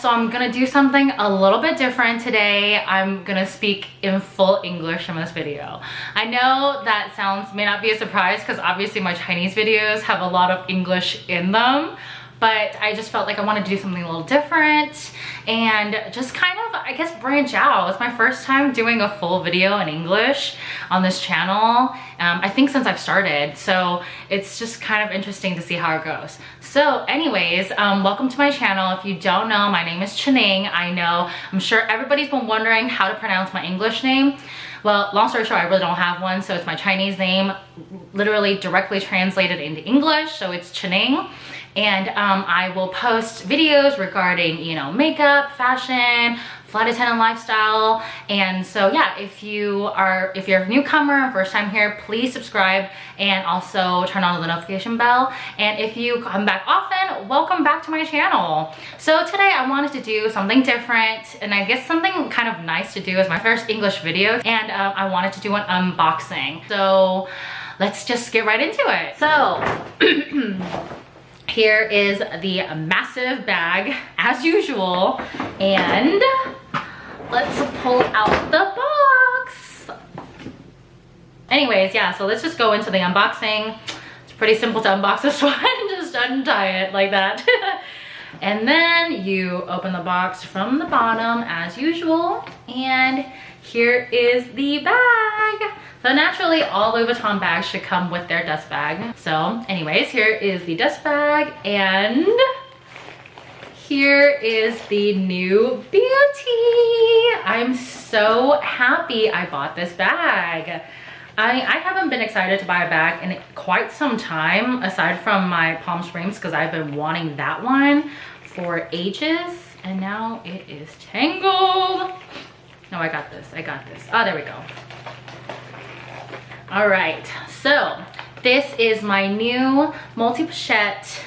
so I'm gonna do something a little bit different today. I'm gonna speak in full English in this video. I know that may not be a surprise because obviously my Chinese videos have a lot of English in them, but I just felt like I wanted to do something a little different and just kind of, I guess, branch out. It's my first time doing a full video in English on this channel, I think since I've started. So it's just kind of interesting to see how it goes. So anyways, welcome to my channel. If you don't know, my name is Chianing. I'm sure everybody's been wondering how to pronounce my English name. Well, long story short, I really don't have one. So it's my Chinese name, literally directly translated into English. So it's Chianing. And I will post videos regarding, you know, makeup, fashion, flight attendant lifestyle. And so yeah, if you're a newcomer and first time here, please subscribe and also turn on the notification bell. And if you come back often, welcome back to my channel. So today I wanted to do something different, and I guess something kind of nice to do as my first English video, and I wanted to do an unboxing. So let's just get right into it. So here is the massive bag as usual, and let's pull out the box. Anyways, yeah, so let's just go into the unboxing. It's pretty simple to unbox this one. Just untie it like that. And then you open the box from the bottom as usual, and here is the bag. So naturally, all Louis Vuitton bags should come with their dust bag. So anyways, here is the dust bag, and here is the new beauty. I'm so happy I bought this bag. I haven't been excited to buy a bag in quite some time, aside from my Palm Springs, because I've been wanting that one for ages, and now it is tangled. No, I got this. Oh, there we go. All right, so this is my new Multi-Pochette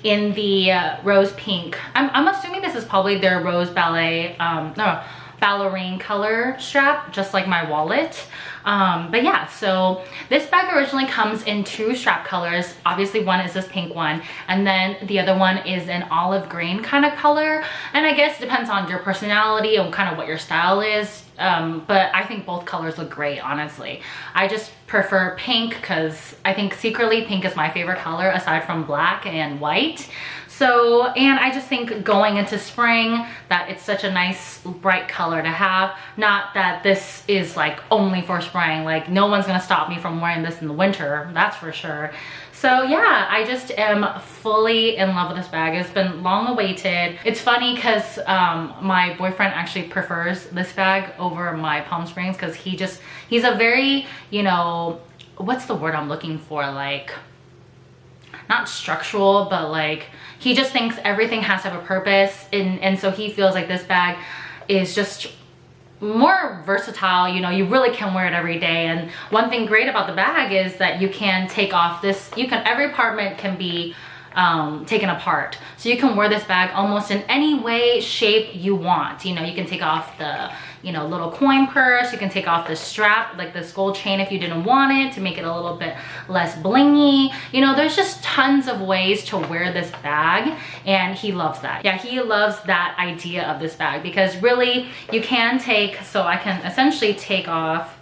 in the rose pink. I'm assuming this is probably their rose ballerine color strap, just like my wallet. But yeah, so this bag originally comes in two strap colors. Obviously one is this pink one, and then the other one is an olive green kind of color. And I guess it depends on your personality and kind of what your style is. But I think both colors look great, honestly. I just prefer pink because I think secretly pink is my favorite color aside from black and white. So, and I just think going into spring that it's such a nice bright color to have. Not that this is like only for spring, like no one's gonna stop me from wearing this in the winter, that's for sure. So yeah, I just am fully in love with this bag. It's been long awaited. It's funny because my boyfriend actually prefers this bag over my Palm Springs because he's a very, you know, what's the word I'm looking for? Like, not structural, but like, he just thinks everything has to have a purpose, and so he feels like this bag is just more versatile. You know, you really can wear it every day. And one thing great about the bag is that you can take off this, every compartment can be taken apart, so you can wear this bag almost in any way, shape you want. You know, you can take off the, you know, little coin purse, you can take off the strap, like this gold chain if you didn't want it, to make it a little bit less blingy. You know, there's just tons of ways to wear this bag, and he loves that. Yeah, he loves that idea of this bag because really you can take, so I can essentially take off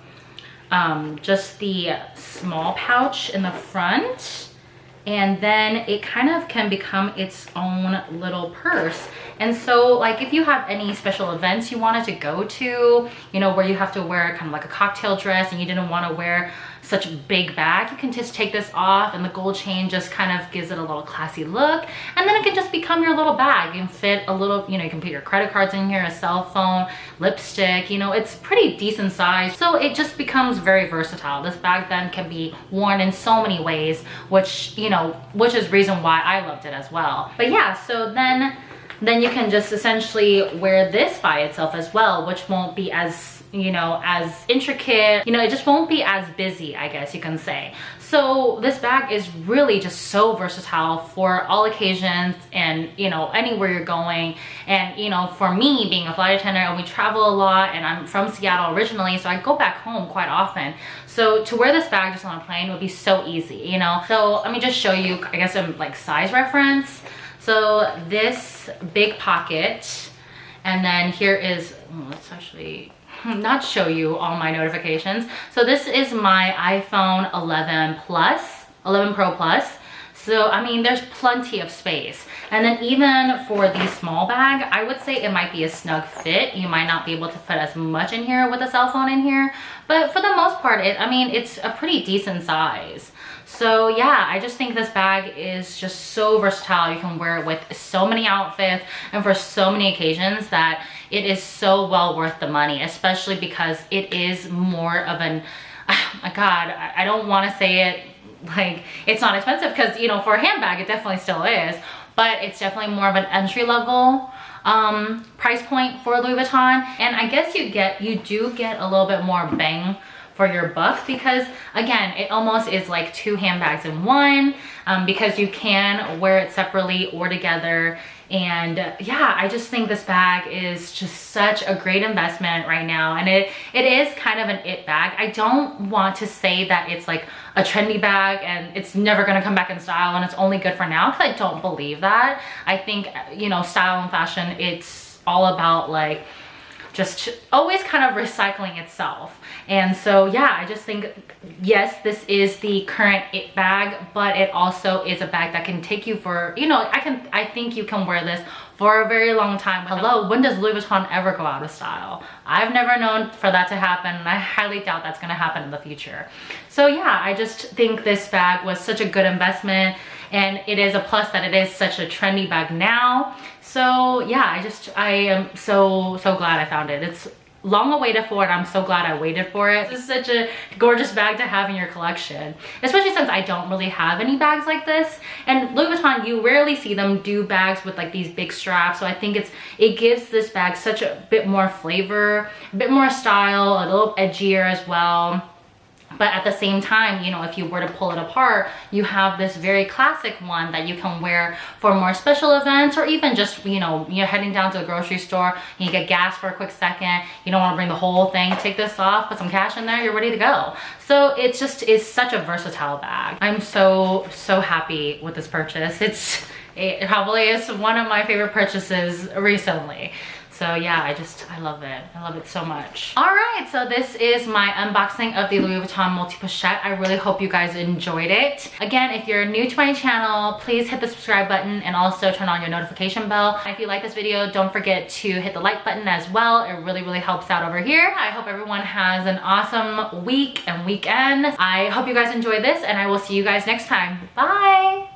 just the small pouch in the front, and then it kind of can become its own little purse. And so like if you have any special events you wanted to go to, you know, where you have to wear kind of like a cocktail dress and you didn't want to wear such a big bag, you can just take this off, and the gold chain just kind of gives it a little classy look, and then it can just become your little bag and fit a little, you know, you can put your credit cards in here, a cell phone, lipstick, you know, it's pretty decent size. So it just becomes very versatile. This bag then can be worn in so many ways, which, you know, which is reason why I loved it as well. But yeah, so then you can just essentially wear this by itself as well, which won't be as, you know, as intricate, you know, it just won't be as busy, I guess you can say. So this bag is really just so versatile for all occasions and, you know, anywhere you're going. And, you know, for me being a flight attendant, and we travel a lot, and I'm from Seattle originally, so I go back home quite often. So to wear this bag just on a plane would be so easy, you know. So let me just show you, I guess, some like size reference. So this big pocket, and then here is, let's actually not show you all my notifications. So this is my iPhone 11 Pro Plus. So, I mean, there's plenty of space. And then even for the small bag, I would say it might be a snug fit. You might not be able to fit as much in here with a cell phone in here. But for the most part, I mean, it's a pretty decent size. So yeah, I just think this bag is just so versatile. You can wear it with so many outfits and for so many occasions that it is so well worth the money, especially because it is more of an, oh my God, I don't want to say it like it's not expensive, because you know, for a handbag it definitely still is, but it's definitely more of an entry-level price point for Louis Vuitton. And I guess you do get a little bit more bang for your buck, because again, it almost is like 2 handbags in one, because you can wear it separately or together. And yeah, I just think this bag is just such a great investment right now. And it is kind of an it bag. I don't want to say that it's like a trendy bag and it's never going to come back in style and it's only good for now, because I don't believe that. I think, you know, style and fashion, it's all about like just always kind of recycling itself. And so yeah, I just think, yes, this is the current it bag, but it also is a bag that can take you for, you know, I think you can wear this for a very long time. Hello, when does Louis Vuitton ever go out of style? I've never known for that to happen, and I highly doubt that's gonna happen in the future. So yeah, I just think this bag was such a good investment, and it is a plus that it is such a trendy bag now. So yeah, I am so glad I found it. It's long awaited for it. I'm so glad I waited for it. This is such a gorgeous bag to have in your collection, especially since I don't really have any bags like this. And Louis Vuitton, you rarely see them do bags with like these big straps. So I think it gives this bag such a bit more flavor, a bit more style, a little edgier as well. But at the same time, you know, if you were to pull it apart, you have this very classic one that you can wear for more special events, or even just, you know, you're heading down to the grocery store and you get gas for a quick second. You don't want to bring the whole thing. Take this off, put some cash in there, you're ready to go. So it just is such a versatile bag. I'm so happy with this purchase. It probably is one of my favorite purchases recently. So yeah, I love it. I love it so much. All right, so this is my unboxing of the Louis Vuitton Multi-Pochette. I really hope you guys enjoyed it. Again, if you're new to my channel, please hit the subscribe button and also turn on your notification bell. If you like this video, don't forget to hit the like button as well. It really helps out over here. I hope everyone has an awesome week and weekend. I hope you guys enjoy this, and I will see you guys next time. Bye.